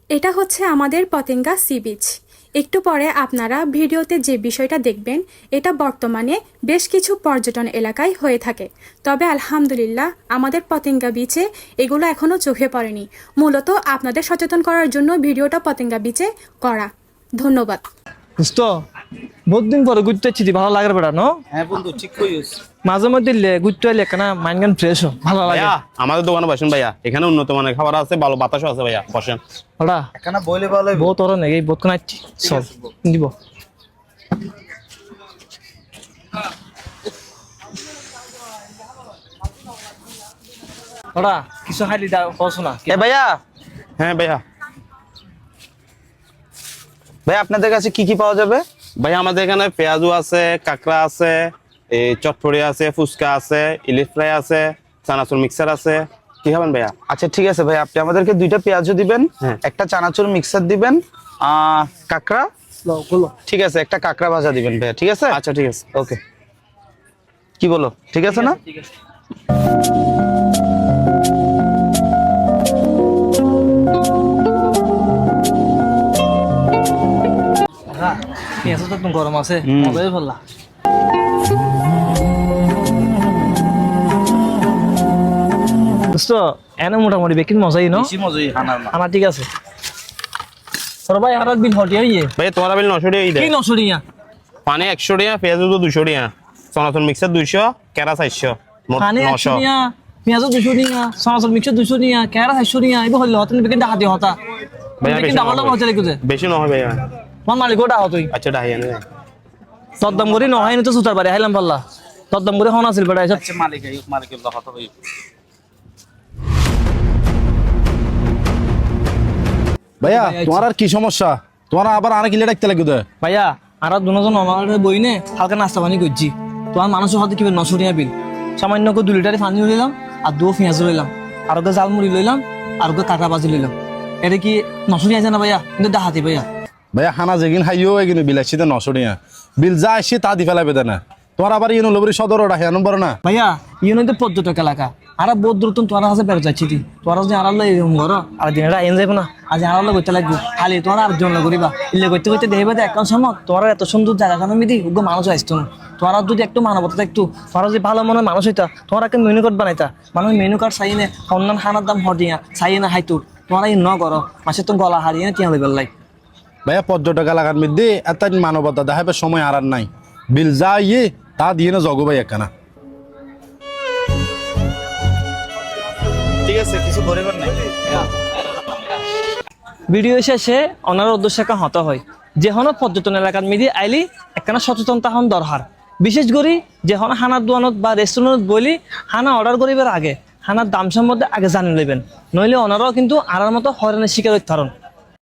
এটা হচ্ছে আমাদের পতেঙ্গা সি বিচ। একটু পরে আপনারা ভিডিওতে যে বিষয়টা দেখবেন এটা বর্তমানে বেশ কিছু পর্যটন এলাকায় হয়ে থাকে, তবে আলহামদুলিল্লাহ আমাদের পতেঙ্গা বিচে এগুলো এখনও চোখে পড়েনি। মূলত আপনাদের সচেতন করার জন্য ভিডিওটা পতেঙ্গা বিচে করা। ধন্যবাদ। দোস্ত বহুত দিন পরে ঘুরতে যাচ্ছি, ভালো লাগে বেড়া ন? হ্যাঁ বন্ধু ঠিক কইস। মাঝে মধ্যে ঘুরতে এলে কেন মাইন্ড গান ফ্রেশ ভালো লাগে। ভাইয়া আমাদের দোকানে বসেন ভাইয়া, এখানে উন্নত মানের খাবার আছে, ভালো বাতাসও আছে ভাইয়া, বসেন। ওরা এখানে বইলে ভালো হইবো। বহুত ওর নেই বহুত কোন আসছি চল দিব। ওরা কিছু খাইলি দাও কছো না এ ভাইয়া, হ্যাঁ ভাইয়া। ভাই আপনাদের কাছে কি কি পাওয়া যাবে? ভাইয়া আমাদের এখানে পেঁয়াজু আছে, কাঁকড়া আছে, এই চটপটি আছে, ফুচকা আছে, ইলিশ ফ্রাই আছে, চানাচুর মিক্সার আছে। কি খাবেন ভাইয়া? আচ্ছা ঠিক আছে ভাই, আপনি আমাদেরকে 2টা পেঁয়াজও দিবেন, হ্যাঁ। একটা চানাচুর মিক্সার দিবেন, কাঁকড়া, বলো ঠিক আছে, একটা কাঁকড়া ভাজা দিবেন ভাইয়া, ঠিক আছে? আচ্ছা ঠিক আছে। ওকে, কি বলো, ঠিক আছে না? ঠিক আছে। পেঁয়াজ তো একদম গরম আছে, মজাই ভাল্লা। দোস্ত এনে মোটামুটি বেকিন মজাই ন? বেশি মজাই হানার না। আমার ঠিক আছে। সর ভাই আর বিল হটিয়ে ইয়ে ভাইয়া তোমার বিল 900 টাকা কি 900 টাকা? পানি 100 টাকা, পেঁয়াজু তো 200 টাকা, চানাচুর মিক্সার 200, কেরা 400, মোট পানি 100 900। টাকা, পেঁয়াজ 200 টাকা, সসল মিক্সচার 200 টাকা, কেরা 400 টাকা, এবার হলো হতেন বেকিন ডাহাতি হতা। ভাইয়া বেকিন বেশি ডাবল ডাবল হতে লিখুছে। বেশি নহয় ভাইয়া। আমার মালিক ওটা হতই। আচ্ছা ডাহিয়া নেই। তদ্দম করি নহয় নি তো সুতার বাড়ি হাইলাম পাল্লা। তদ্দম করে হন আছিল বেটা এসব। আচ্ছা মালিকের কথা হইব। ভাইয়া ভাই, তোমার আর কি সমস্যা? তোমার আবার আরেক কিলে ডাকতে লাগবে। ভাইয়া আর দুজন আমার বই নে হালকা নাস্তা পানি করছি। তোমার মানুষের হাতে কিভাবে 900 টাকা বিল। সামান্য করে 2 লিটারে পানি লইলাম আর 2 পেঁয়াজ লইলাম আর ওকে জাল মুড়ি লইলাম আর ওকে কাঁকড়া ভাজি লইলাম। এটা কি 900 টাকা না ভাইয়া? কিন্তু ডাহাতি ভাইয়া। ভাইয়া খানা যেগিন খাইও এগিন বিল আসছে 900 টাকা বিল যা আসছে তা দি ফেলাবে না। তোমার আবার ইয়ে নলবরি সদর ওটা হেন বড় না ভাইয়া ইউনো তো পর্যটক এলাকা আর বহুত দূর তোমার কাছে বেরো যাচ্ছি তুই তোর যে আড়াল ঘর আর দিনটা এন যাবো না আজ আড়াল করতে লাগবো খালি তোমার আর জন করিবা ইলে করতে করতে দেখবে এখন সময় তোমার এত সুন্দর জায়গা কেন মিদি ওগুলো মানুষ আসতো না। তোমার যদি একটু মানবতা একটু তোমার যদি ভালো মনে মানুষ হইতা তোমার একটা মেনু কার্ড বানাইতা মানুষ মেনু কার্ড চাই না অন্যান্য খানার দাম হর দিয়া চাই না হাইতো তোমার এই ন করো মাসে তো গলা হারিয়ে না তিয়া লেবেল লাই। ভাইয়া পর্যটক এলাকার মধ্যে এত মানবতা দেখাবে সময় আর নাই বিল যা ইয়ে তা দিয়ে না জগো ভাই একখানা। ঠিক আছে, কিছু করিবার নাই। ভিডিও শেষে অনার উদ্দেশ্য হতা হয় যে হন পর্যটন এলাকার মিদি আইলি একখানা সচেতনতা হন দরকার। বিশেষ করে যে হন হানার দোকানত বা রেস্টুরেন্ট বলি হানা অর্ডার করিবার আগে হানার দাম সম্বন্ধে আগে জানি লইবেন, নইলে ওনারাও কিন্তু আনার মতো হয়রানির শিকার হইতে পারেন।